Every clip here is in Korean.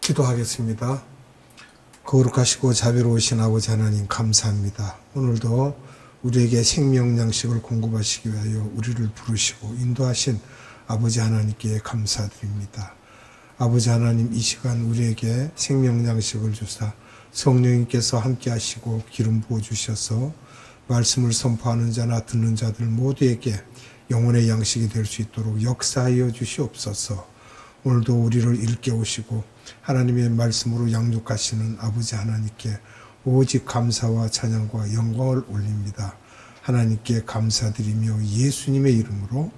기도하겠습니다. 거룩하시고 자비로우신 아버지 하나님 감사합니다. 오늘도 우리에게 생명 양식을 공급하시기 위하여 우리를 부르시고 인도하신 아버지 하나님께 감사드립니다. 아버지 하나님, 이 시간 우리에게 생명 양식을 주사 성령님께서 함께 하시고 기름 부어 주셔서 말씀을 선포하는 자나 듣는 자들 모두에게 영혼의 양식이 될 수 있도록 역사하여 주시옵소서. 오늘도 우리를 일깨우시고 하나님의 말씀으로 양육하시는 아버지 하나님께 오직 감사와 찬양과 영광을 올립니다. 하나님께 감사드리며 예수님의 이름으로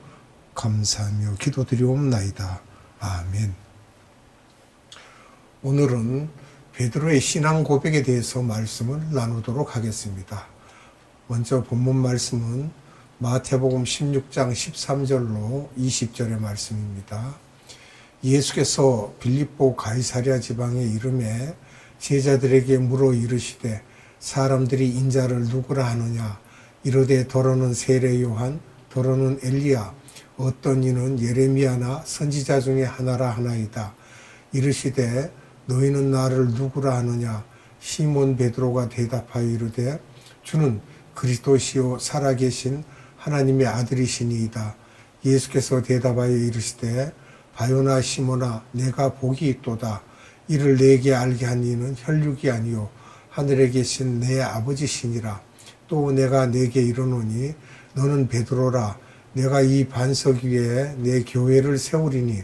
감사하며 기도드리옵나이다. 아멘. 오늘은 베드로의 신앙 고백에 대해서 말씀을 나누도록 하겠습니다. 먼저 본문 말씀은 마태복음 16장 13절로 20절의 말씀입니다. 예수께서 빌립보 가이사랴 지방에 이르매 제자들에게 물어 이르시되 사람들이 인자를 누구라 하느냐 이르되 더러는 세례 요한 더러는 엘리야 어떤 이는 예레미야나 선지자 중에 하나라 하나이다. 이르시되 너희는 나를 누구라 하느냐 시몬 베드로가 대답하여 이르되 주는 그리스도시요 살아계신 하나님의 아들이시니이다. 예수께서 대답하여 이르시되 바요나 시몬아 내가 복이 있도다. 이를 내게 알게 한 이는 혈육이 아니요 하늘에 계신 내 아버지시니라. 또 내가 내게 이르노니 너는 베드로라. 내가 이 반석 위에 내 교회를 세우리니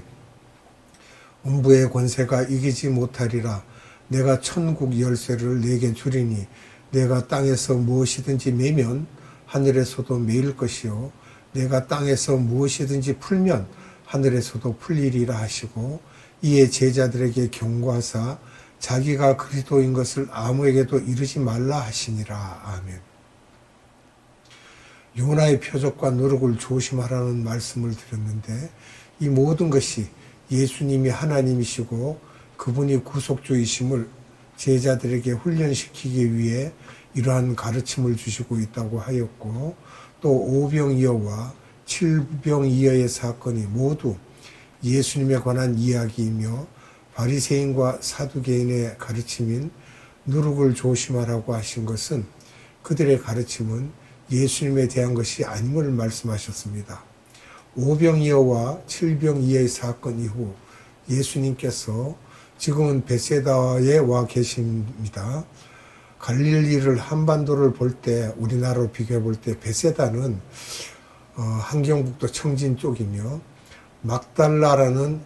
음부의 권세가 이기지 못하리라. 내가 천국 열쇠를 내게 주리니 내가 땅에서 무엇이든지 매면 하늘에서도 매일 것이요 내가 땅에서 무엇이든지 풀면 하늘에서도 풀리리라 하시고 이에 제자들에게 경고하사 자기가 그리스도인 것을 아무에게도 이르지 말라 하시니라. 아멘. 요나의 표적과 누룩을 조심하라는 말씀을 드렸는데 이 모든 것이 예수님이 하나님이시고 그분이 구속주이심을 제자들에게 훈련시키기 위해 이러한 가르침을 주시고 있다고 하였고 또 오병이어와 칠병이어의 사건이 모두 예수님에 관한 이야기이며 바리새인과 사두개인의 가르침인 누룩을 조심하라고 하신 것은 그들의 가르침은 예수님에 대한 것이 아님을 말씀하셨습니다. 오병이어와 칠병이어의 사건 이후 예수님께서 지금은 베세다에 와 계십니다. 갈릴리를 한반도를 볼 때 우리나라로 비교해 볼 때 베세다는 함경북도 청진 쪽이며 막달라라는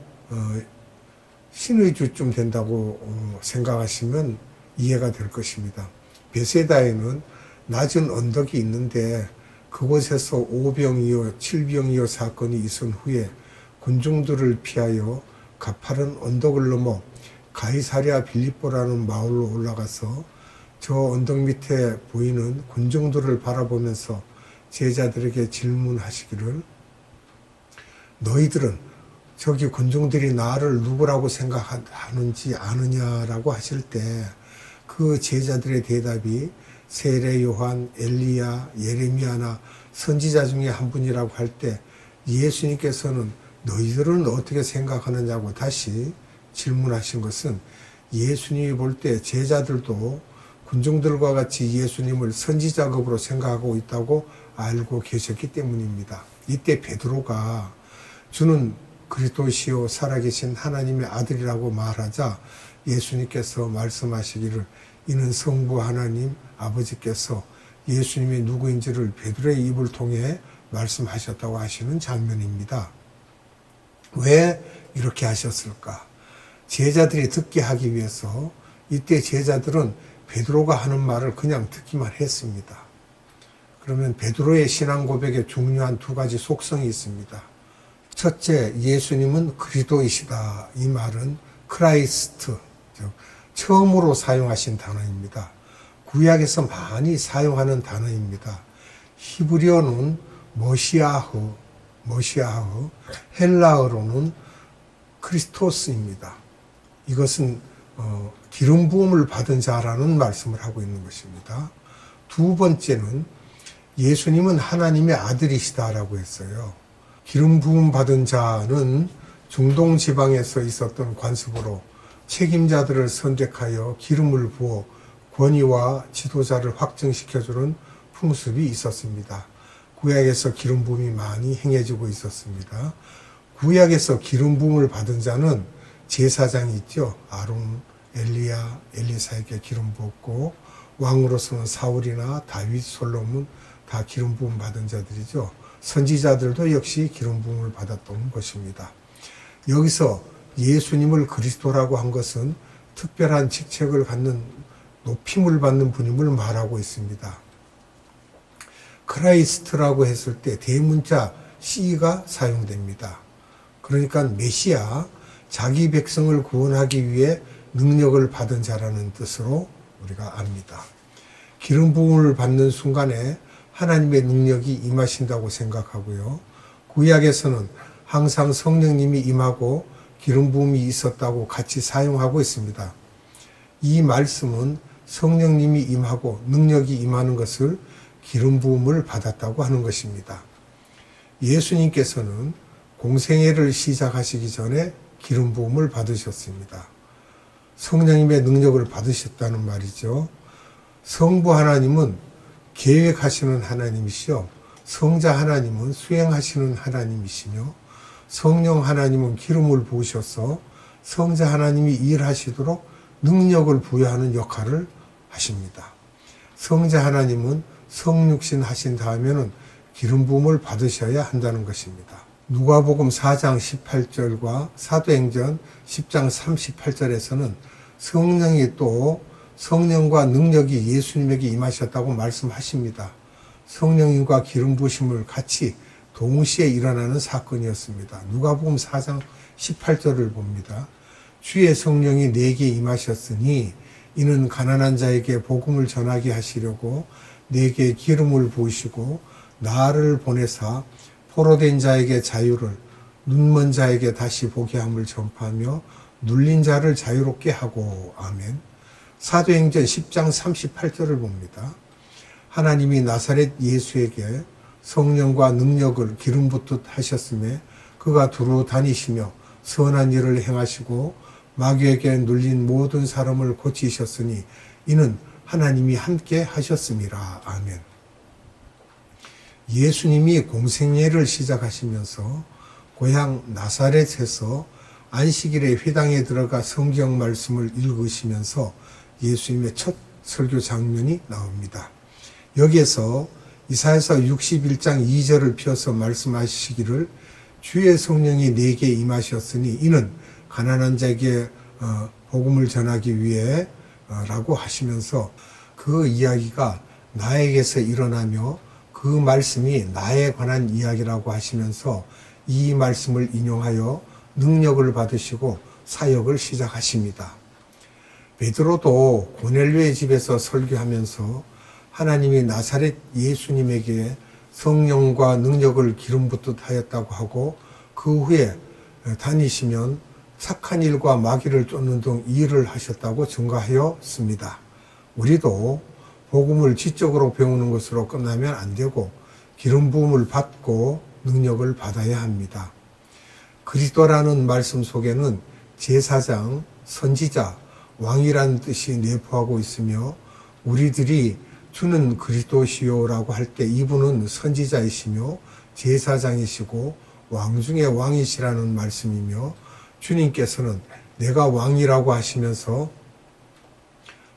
신의 주쯤 된다고 생각하시면 이해가 될 것입니다. 베세다에는 낮은 언덕이 있는데 그곳에서 오병이어, 칠병이어 사건이 있은 후에 군중들을 피하여 가파른 언덕을 넘어 가이사랴 빌립보라는 마을로 올라가서 저 언덕 밑에 보이는 군중들을 바라보면서 제자들에게 질문하시기를 너희들은 저기 군중들이 나를 누구라고 생각하는지 아느냐라고 하실 때 그 제자들의 대답이 세례 요한, 엘리야, 예레미야나 선지자 중에 한 분이라고 할 때 예수님께서는 너희들은 어떻게 생각하느냐고 다시 질문하신 것은 예수님이 볼 때 제자들도 군중들과 같이 예수님을 선지자급으로 생각하고 있다고 알고 계셨기 때문입니다. 이때 베드로가 주는 그리스도시요 살아계신 하나님의 아들이라고 말하자 예수님께서 말씀하시기를 이는 성부 하나님 아버지께서 예수님이 누구인지를 베드로의 입을 통해 말씀하셨다고 하시는 장면입니다. 왜 이렇게 하셨을까? 제자들이 듣게 하기 위해서 이때 제자들은 베드로가 하는 말을 그냥 듣기만 했습니다. 그러면 베드로의 신앙 고백에 중요한 두 가지 속성이 있습니다. 첫째, 예수님은 그리스도이시다. 이 말은 크라이스트, 즉 처음으로 사용하신 단어입니다. 구약에서 많이 사용하는 단어입니다. 히브리어는 머시아흐, 헬라어로는 크리스토스입니다. 이것은 기름 부음을 받은 자라는 말씀을 하고 있는 것입니다. 두 번째는 예수님은 하나님의 아들이시다라고 했어요. 기름 부음 받은 자는 중동 지방에서 있었던 관습으로 책임자들을 선택하여 기름을 부어 권위와 지도자를 확증시켜주는 풍습이 있었습니다. 구약에서 기름 부음이 많이 행해지고 있었습니다. 구약에서 기름 부음을 받은 자는 제사장이 있죠. 아론, 엘리야, 엘리사에게 기름 부었고, 왕으로서는 사울이나 다윗, 솔로몬 다 기름 부음 받은 자들이죠. 선지자들도 역시 기름 부음을 받았던 것입니다. 여기서 예수님을 그리스도라고 한 것은 특별한 직책을 갖는 높임을 받는 분임을 말하고 있습니다. 크라이스트라고 했을 때 대문자 C가 사용됩니다. 그러니까 메시아, 자기 백성을 구원하기 위해 능력을 받은 자라는 뜻으로 우리가 압니다. 기름 부음을 받는 순간에 하나님의 능력이 임하신다고 생각하고요. 구약에서는 항상 성령님이 임하고 기름 부음이 있었다고 같이 사용하고 있습니다. 이 말씀은 성령님이 임하고 능력이 임하는 것을 기름 부음을 받았다고 하는 것입니다. 예수님께서는 공생애를 시작하시기 전에 기름 부음을 받으셨습니다. 성령님의 능력을 받으셨다는 말이죠. 성부 하나님은 계획하시는 하나님이시요, 성자 하나님은 수행하시는 하나님이시며, 성령 하나님은 기름을 부으셔서 성자 하나님이 일하시도록 능력을 부여하는 역할을 하십니다. 성자 하나님은 성육신 하신 다음에는 기름 부음을 받으셔야 한다는 것입니다. 누가복음 4장 18절과 사도행전 10장 38절에서는 성령이 또 성령과 능력이 예수님에게 임하셨다고 말씀하십니다. 성령님과 기름 부으심을 같이 동시에 일어나는 사건이었습니다. 누가복음 4장 18절을 봅니다. 주의 성령이 내게 임하셨으니 이는 가난한 자에게 복음을 전하게 하시려고 내게 기름을 부으시고 나를 보내사 포로된 자에게 자유를, 눈먼 자에게 다시 보게 함을 전파하며 눌린 자를 자유롭게 하고. 아멘. 사도행전 10장 38절을 봅니다. 하나님이 나사렛 예수에게 성령과 능력을 기름 붓듯 하셨음에 그가 두루 다니시며 선한 일을 행하시고 마귀에게 눌린 모든 사람을 고치셨으니 이는 하나님이 함께 하셨음이라. 아멘. 예수님이 공생애를 시작하시면서 고향 나사렛에서 안식일에 회당에 들어가 성경 말씀을 읽으시면서 예수님의 첫 설교 장면이 나옵니다. 여기에서 이사야서 61장 2절을 펴서 말씀하시기를 주의 성령이 내게 임하셨으니 이는 가난한 자에게 복음을 전하기 위해 라고 하시면서 그 이야기가 나에게서 일어나며 그 말씀이 나에 관한 이야기라고 하시면서 이 말씀을 인용하여 능력을 받으시고 사역을 시작하십니다. 베드로도 고넬료의 집에서 설교하면서 하나님이 나사렛 예수님에게 성령과 능력을 기름 붓듯 하였다고 하고 그 후에 다니시면 착한 일과 마귀를 쫓는 등 일을 하셨다고 증거하였습니다. 우리도 복음을 지적으로 배우는 것으로 끝나면 안 되고 기름 부음을 받고 능력을 받아야 합니다. 그리스도라는 말씀 속에는 제사장, 선지자, 왕이라는 뜻이 내포하고 있으며 우리들이 주는 그리스도시요라고 할 때 이분은 선지자이시며 제사장이시고 왕 중에 왕이시라는 말씀이며 주님께서는 내가 왕이라고 하시면서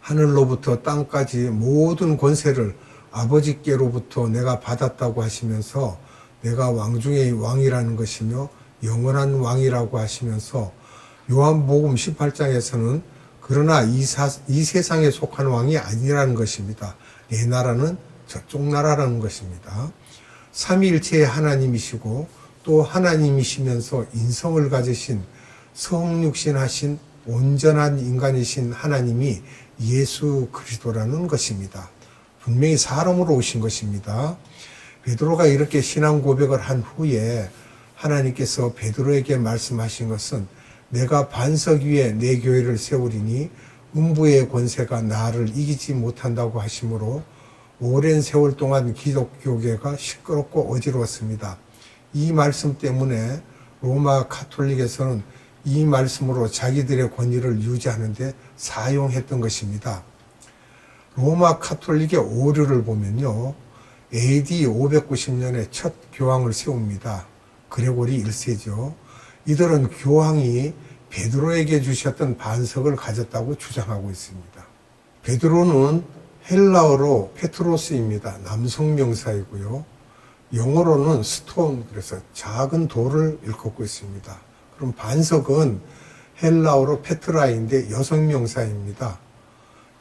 하늘로부터 땅까지 모든 권세를 아버지께로부터 내가 받았다고 하시면서 내가 왕 중에 왕이라는 것이며 영원한 왕이라고 하시면서 요한복음 18장에서는 그러나 이 세상에 속한 왕이 아니라는 것입니다. 내 나라는 저쪽 나라라는 것입니다. 삼위일체의 하나님이시고 또 하나님이시면서 인성을 가지신 성육신하신 온전한 인간이신 하나님이 예수 그리스도라는 것입니다. 분명히 사람으로 오신 것입니다. 베드로가 이렇게 신앙 고백을 한 후에 하나님께서 베드로에게 말씀하신 것은 내가 반석 위에 내 교회를 세우리니 음부의 권세가 나를 이기지 못한다고 하시므로 오랜 세월 동안 기독교계가 시끄럽고 어지러웠습니다. 이 말씀 때문에 로마 카톨릭에서는 이 말씀으로 자기들의 권위를 유지하는 데 사용했던 것입니다. 로마 카톨릭의 오류를 보면요. AD 590년에 첫 교황을 세웁니다. 그레고리 1세죠. 이들은 교황이 베드로에게 주셨던 반석을 가졌다고 주장하고 있습니다. 베드로는 헬라어로 페트로스입니다. 남성 명사이고요. 영어로는 스톤, 그래서 작은 돌을 일컫고 있습니다. 그럼 반석은 헬라어로 페트라인데 여성 명사입니다.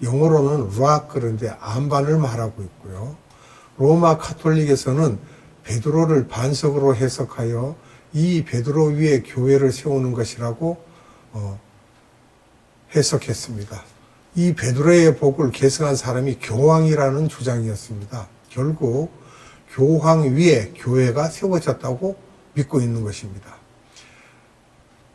영어로는 락, 그런데 안반을 말하고 있고요. 로마 카톨릭에서는 베드로를 반석으로 해석하여 이 베드로 위에 교회를 세우는 것이라고 해석했습니다. 이 베드로의 복을 계승한 사람이 교황이라는 주장이었습니다. 결국 교황 위에 교회가 세워졌다고 믿고 있는 것입니다.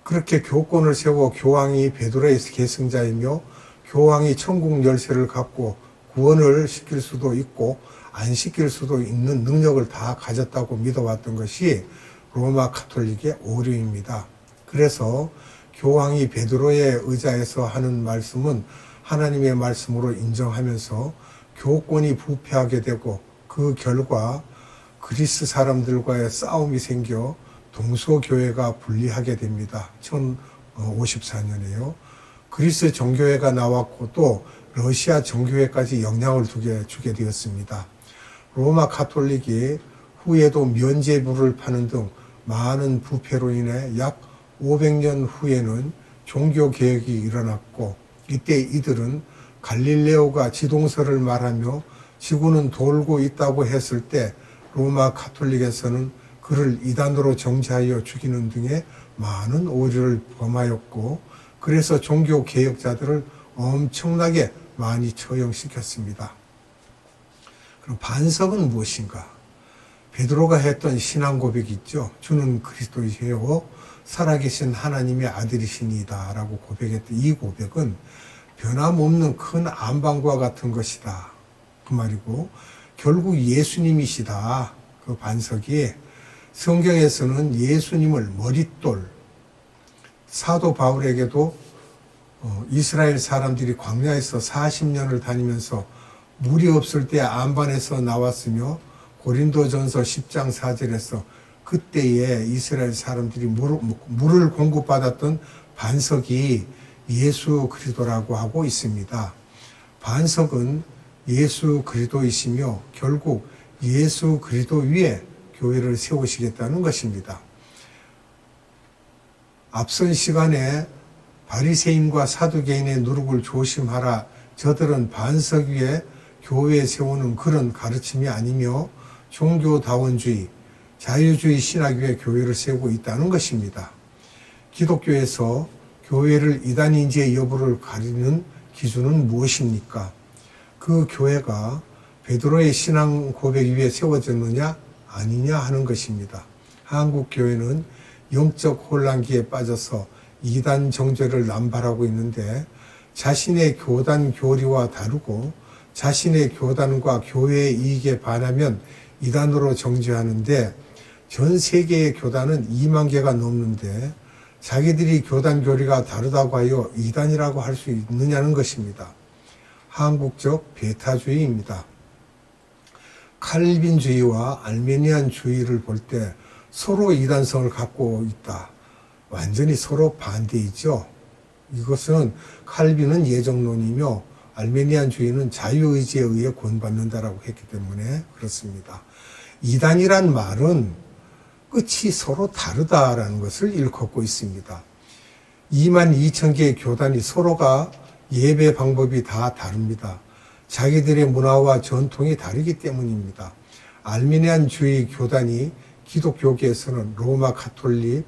그렇게 교권을 세워 교황이 베드로의 계승자이며 교황이 천국 열쇠를 갖고 구원을 시킬 수도 있고 안 시킬 수도 있는 능력을 다 가졌다고 믿어왔던 것이 로마 카톨릭의 오류입니다. 그래서 교황이 베드로의 의자에서 하는 말씀은 하나님의 말씀으로 인정하면서 교권이 부패하게 되고 그 결과 그리스 사람들과의 싸움이 생겨 동서교회가 분리하게 됩니다. 1054년에요. 그리스 정교회가 나왔고 또 러시아 정교회까지 영향을 주게 되었습니다. 로마 카톨릭이 후에도 면죄부를 파는 등 많은 부패로 인해 약 500년 후에는 종교개혁이 일어났고 이때 이들은 갈릴레오가 지동설을 말하며 지구는 돌고 있다고 했을 때 로마 카톨릭에서는 그를 이단으로 정죄하여 죽이는 등의 많은 오류를 범하였고 그래서 종교개혁자들을 엄청나게 많이 처형시켰습니다. 그럼 반석은 무엇인가? 베드로가 했던 신앙 고백이 있죠. 주는 그리스도이시요 살아계신 하나님의 아들이시니이다 라고 고백했던 이 고백은 변함없는 큰 안방과 같은 것이다. 그 말이고 결국 예수님이시다. 그 반석이 성경에서는 예수님을 머릿돌, 사도 바울에게도 이스라엘 사람들이 광야에서 40년을 다니면서 물이 없을 때 안반에서 나왔으며 고린도전서 10장 4절에서 그때에 이스라엘 사람들이 물을 공급받았던 반석이 예수 그리스도라고 하고 있습니다. 반석은 예수 그리스도이시며 결국 예수 그리스도 위에 교회를 세우시겠다는 것입니다. 앞선 시간에 바리새인과 사두개인의 누룩을 조심하라. 저들은 반석 위에 교회에 세우는 그런 가르침이 아니며 종교다원주의, 자유주의 신학 위에 교회를 세우고 있다는 것입니다. 기독교에서 교회를 이단인지의 여부를 가리는 기준은 무엇입니까? 그 교회가 베드로의 신앙 고백 위에 세워졌느냐 아니냐 하는 것입니다. 한국 교회는 영적 혼란기에 빠져서 이단 정죄를 남발하고 있는데 자신의 교단 교리와 다르고 자신의 교단과 교회의 이익에 반하면 이단으로 정죄하는데 전 세계의 교단은 2만 개가 넘는데 자기들이 교단 교리가 다르다고 하여 이단이라고 할 수 있느냐는 것입니다. 한국적 베타주의입니다. 칼빈주의와 알메니안주의를 볼 때 서로 이단성을 갖고 있다. 완전히 서로 반대이죠. 이것은 칼빈은 예정론이며 알메니안주의는 자유의지에 의해 구원받는다라고 했기 때문에 그렇습니다. 이단이란 말은 끝이 서로 다르다라는 것을 일컫고 있습니다. 2만 2천 개의 교단이 서로가 예배 방법이 다 다릅니다. 자기들의 문화와 전통이 다르기 때문입니다. 알메니안주의 교단이 기독교계에서는 로마 카톨릭,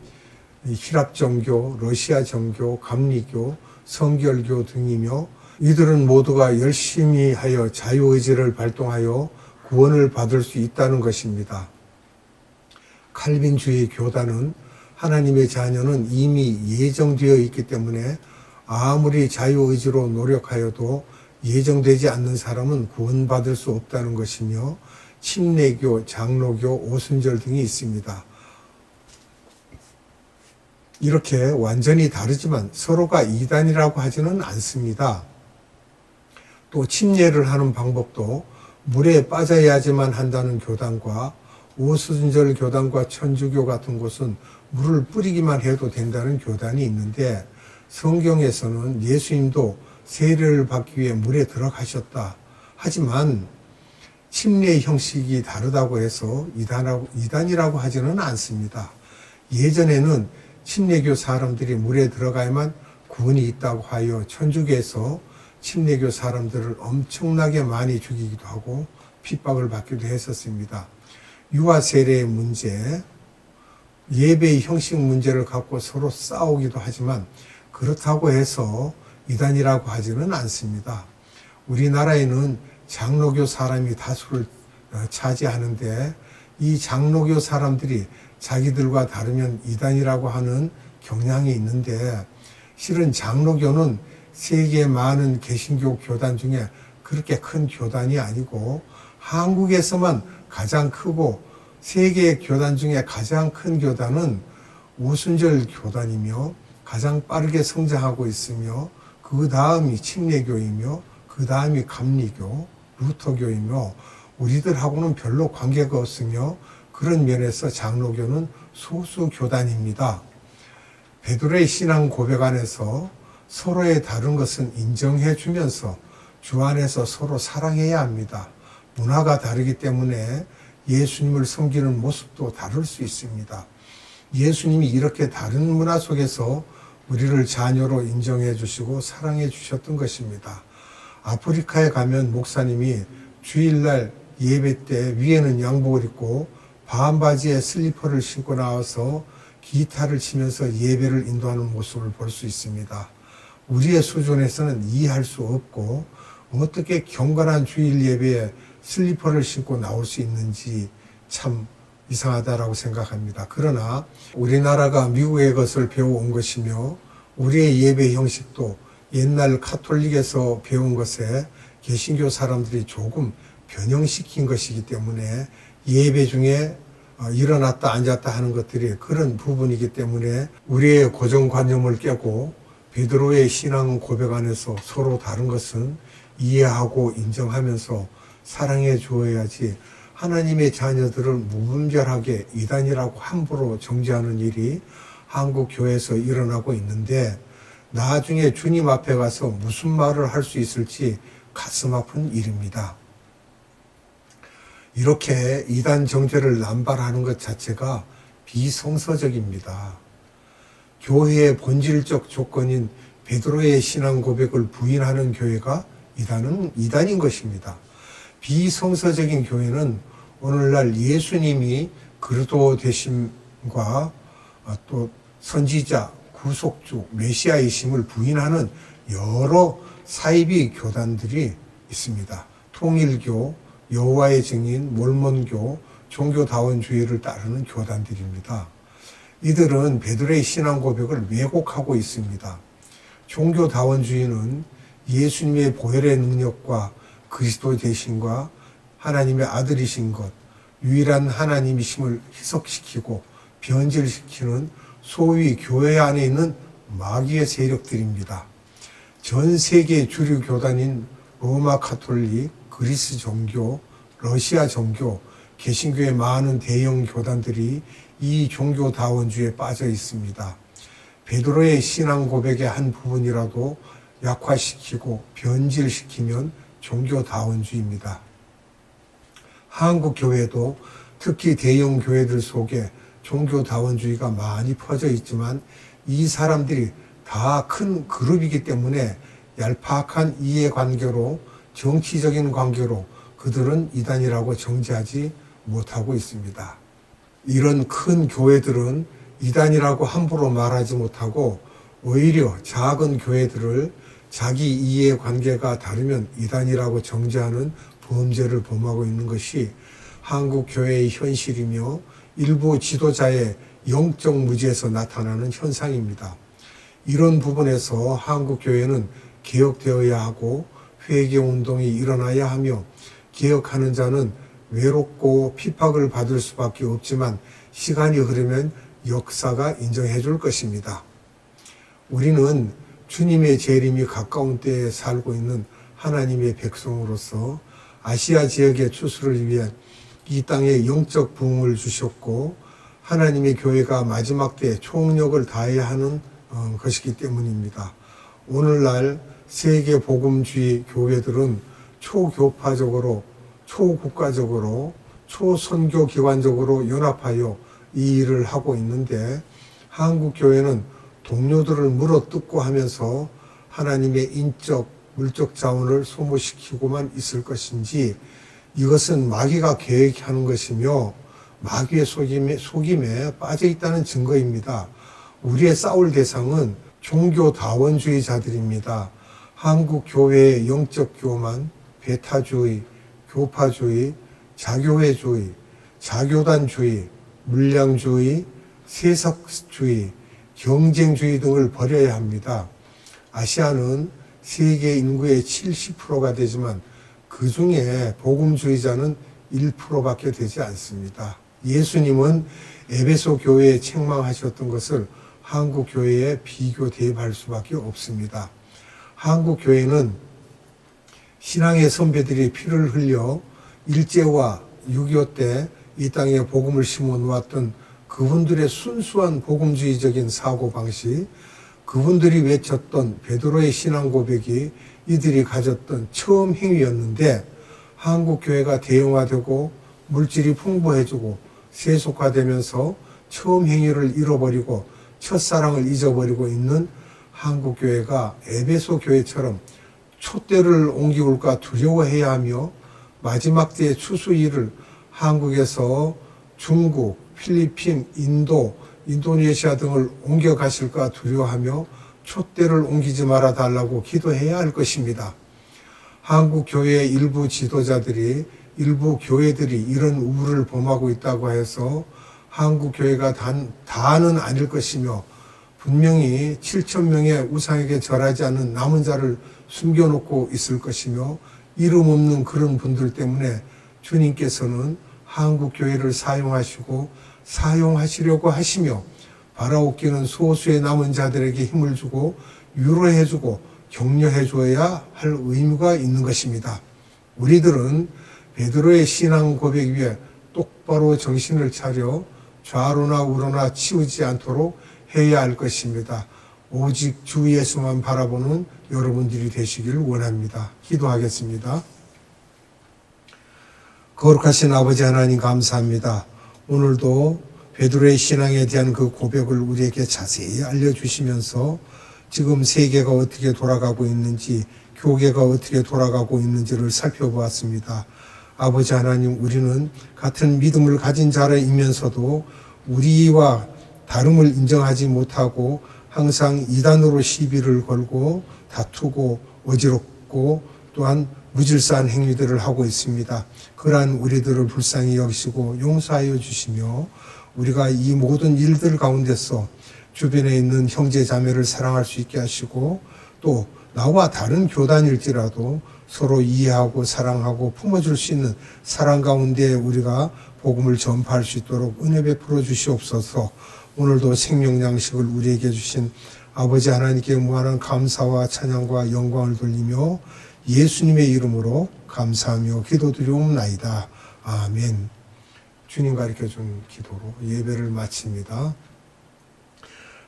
히랍 정교, 러시아 정교, 감리교, 성결교 등이며 이들은 모두가 열심히 하여 자유의지를 발동하여 구원을 받을 수 있다는 것입니다. 칼빈주의 교단은 하나님의 자녀는 이미 예정되어 있기 때문에 아무리 자유의지로 노력하여도 예정되지 않는 사람은 구원받을 수 없다는 것이며 침례교, 장로교, 오순절 등이 있습니다. 이렇게 완전히 다르지만 서로가 이단이라고 하지는 않습니다. 또 침례를 하는 방법도 물에 빠져야지만 한다는 교단과 오순절 교단과 천주교 같은 곳은 물을 뿌리기만 해도 된다는 교단이 있는데, 성경에서는 예수님도 세례를 받기 위해 물에 들어가셨다. 하지만 침례 형식이 다르다고 해서 이단이라고 하지는 않습니다. 예전에는 침례교 사람들이 물에 들어가야만 구원이 있다고 하여 천주교에서 침례교 사람들을 엄청나게 많이 죽이기도 하고 핍박을 받기도 했었습니다. 유아 세례의 문제, 예배의 형식 문제를 갖고 서로 싸우기도 하지만 그렇다고 해서 이단이라고 하지는 않습니다. 우리나라에는 장로교 사람이 다수를 차지하는데, 이 장로교 사람들이 자기들과 다르면 이단이라고 하는 경향이 있는데, 실은 장로교는 세계 많은 개신교 교단 중에 그렇게 큰 교단이 아니고 한국에서만 가장 크고 세계 교단 중에 가장 큰 교단은 오순절 교단이며 가장 빠르게 성장하고 있으며, 그 다음이 침례교이며 그 다음이 감리교, 루터교이며 우리들하고는 별로 관계가 없으며, 그런 면에서 장로교는 소수 교단입니다. 베드로의 신앙 고백 안에서 서로의 다른 것은 인정해 주면서 주 안에서 서로 사랑해야 합니다. 문화가 다르기 때문에 예수님을 섬기는 모습도 다를 수 있습니다. 예수님이 이렇게 다른 문화 속에서 우리를 자녀로 인정해 주시고 사랑해 주셨던 것입니다. 아프리카에 가면 목사님이 주일날 예배 때 위에는 양복을 입고 반바지에 슬리퍼를 신고 나와서 기타를 치면서 예배를 인도하는 모습을 볼 수 있습니다. 우리의 수준에서는 이해할 수 없고, 어떻게 경건한 주일 예배에 슬리퍼를 신고 나올 수 있는지 참 이상하다라고 생각합니다. 그러나 우리나라가 미국의 것을 배워온 것이며 우리의 예배 형식도 옛날 카톨릭에서 배운 것에 개신교 사람들이 조금 변형시킨 것이기 때문에 예배 중에 일어났다 앉았다 하는 것들이 그런 부분이기 때문에 우리의 고정관념을 깨고 베드로의 신앙 고백 안에서 서로 다른 것은 이해하고 인정하면서 사랑해 주어야지, 하나님의 자녀들을 무분별하게 이단이라고 함부로 정죄하는 일이 한국 교회에서 일어나고 있는데, 나중에 주님 앞에 가서 무슨 말을 할 수 있을지 가슴 아픈 일입니다. 이렇게 이단 정죄를 남발하는 것 자체가 비성서적입니다. 교회의 본질적 조건인 베드로의 신앙 고백을 부인하는 교회가 이단인 것입니다. 비성서적인 교회는 오늘날 예수님이 그리스도 되심과 또 선지자, 구속주, 메시아이심을 부인하는 여러 사이비 교단들이 있습니다. 통일교, 여호와의 증인, 몰몬교, 종교다원주의를 따르는 교단들입니다. 이들은 베드로의 신앙 고백을 왜곡하고 있습니다. 종교다원주의는 예수님의 보혈의 능력과 그리스도 되심과 하나님의 아들이신 것, 유일한 하나님이심을 희석시키고 변질시키는 소위 교회 안에 있는 마귀의 세력들입니다. 전 세계 주류 교단인 로마 가톨릭, 그리스 종교, 러시아 종교, 개신교의 많은 대형 교단들이 이 종교다원주의에 빠져 있습니다. 베드로의 신앙 고백의 한 부분이라도 약화시키고 변질시키면 종교다원주의입니다. 한국 교회도 특히 대형 교회들 속에 종교다원주의가 많이 퍼져 있지만, 이 사람들이 다 큰 그룹이기 때문에 얄팍한 이해관계로, 정치적인 관계로 그들은 이단이라고 정죄하지 못하고 있습니다. 이런 큰 교회들은 이단이라고 함부로 말하지 못하고 오히려 작은 교회들을 자기 이해관계가 다르면 이단이라고 정죄하는 범죄를 범하고 있는 것이 한국 교회의 현실이며 일부 지도자의 영적 무지에서 나타나는 현상입니다. 이런 부분에서 한국 교회는 개혁되어야 하고 회개운동이 일어나야 하며, 개혁하는 자는 외롭고 핍박을 받을 수밖에 없지만 시간이 흐르면 역사가 인정해 줄 것입니다. 우리는 주님의 재림이 가까운 때에 살고 있는 하나님의 백성으로서 아시아 지역의 추수를 위해 이 땅에 영적 부흥을 주셨고 하나님의 교회가 마지막 때에 총력을 다해야 하는 것이기 때문입니다. 오늘날 세계 복음주의 교회들은 초교파적으로, 초국가적으로, 초선교기관적으로 연합하여 이 일을 하고 있는데 한국 교회는 동료들을 물어뜯고 하면서 하나님의 인적, 물적 자원을 소모시키고만 있을 것인지 이것은 마귀가 계획하는 것이며 마귀의 속임에 빠져 있다는 증거입니다. 우리의 싸울 대상은 종교다원주의자들입니다. 한국 교회의 영적 교만, 배타주의, 교파주의, 자교회주의, 자교단주의, 물량주의, 세속주의, 경쟁주의 등을 버려야 합니다. 아시아는 세계 인구의 70%가 되지만 그 중에 복음주의자는 1%밖에 되지 않습니다. 예수님은 에베소 교회에 책망하셨던 것을 한국 교회에 비교 대입할 수밖에 없습니다. 한국 교회는 신앙의 선배들이 피를 흘려 일제와 6.25 때 이 땅에 복음을 심어 놓았던 그분들의 순수한 복음주의적인 사고방식, 그분들이 외쳤던 베드로의 신앙 고백이 이들이 가졌던 처음 행위였는데 한국 교회가 대형화되고 물질이 풍부해지고 세속화되면서 처음 행위를 잃어버리고 첫사랑을 잊어버리고 있는 한국 교회가 에베소 교회처럼 촛대를 옮기올까 두려워해야 하며 마지막 때의 추수일을 한국에서 중국, 필리핀, 인도, 인도네시아 등을 옮겨가실까 두려워하며 촛대를 옮기지 말아 달라고 기도해야 할 것입니다. 한국 교회의 일부 지도자들이, 일부 교회들이 이런 우를 범하고 있다고 해서 한국 교회가 다는 아닐 것이며 분명히 7,000명의 우상에게 절하지 않는 남은 자를 숨겨놓고 있을 것이며 이름 없는 그런 분들 때문에 주님께서는 한국 교회를 사용하시려고 하시며 바라옵기는 소수의 남은 자들에게 힘을 주고 위로해주고 격려해줘야 할 의무가 있는 것입니다. 우리들은 베드로의 신앙 고백 위에 똑바로 정신을 차려 좌로나 우로나 치우지 않도록 해야 할 것입니다. 오직 주 예수만 바라보는 여러분들이 되시기를 원합니다. 기도하겠습니다. 거룩하신 아버지 하나님 감사합니다. 오늘도 베드로의 신앙에 대한 그 고백을 우리에게 자세히 알려주시면서 지금 세계가 어떻게 돌아가고 있는지, 교계가 어떻게 돌아가고 있는지를 살펴보았습니다. 아버지 하나님, 우리는 같은 믿음을 가진 자라이면서도 우리와 다름을 인정하지 못하고 항상 이단으로 시비를 걸고 다투고 어지럽고 또한 무질서한 행위들을 하고 있습니다. 그러한 우리들을 불쌍히 여기시고 용서하여 주시며 우리가 이 모든 일들 가운데서 주변에 있는 형제 자매를 사랑할 수 있게 하시고 또 나와 다른 교단일지라도 서로 이해하고 사랑하고 품어줄 수 있는 사랑 가운데 우리가 복음을 전파할 수 있도록 은혜 베풀어 주시옵소서. 오늘도 생명 양식을 우리에게 주신 아버지 하나님께 무한한 감사와 찬양과 영광을 돌리며 예수님의 이름으로 감사하며 기도드리옵나이다. 아멘. 주님 가르쳐준 기도로 예배를 마칩니다.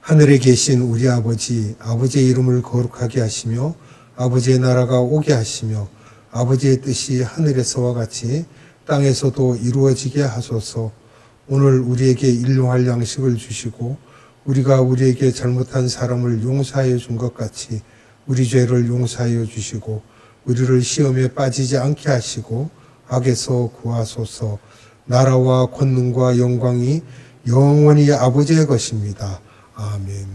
하늘에 계신 우리 아버지, 아버지의 이름을 거룩하게 하시며 아버지의 나라가 오게 하시며 아버지의 뜻이 하늘에서와 같이 땅에서도 이루어지게 하소서. 오늘 우리에게 일용할 양식을 주시고 우리가 우리에게 잘못한 사람을 용서하여 준 것 같이 우리 죄를 용서하여 주시고 우리를 시험에 빠지지 않게 하시고 악에서 구하소서. 나라와 권능과 영광이 영원히 아버지의 것입니다. 아멘.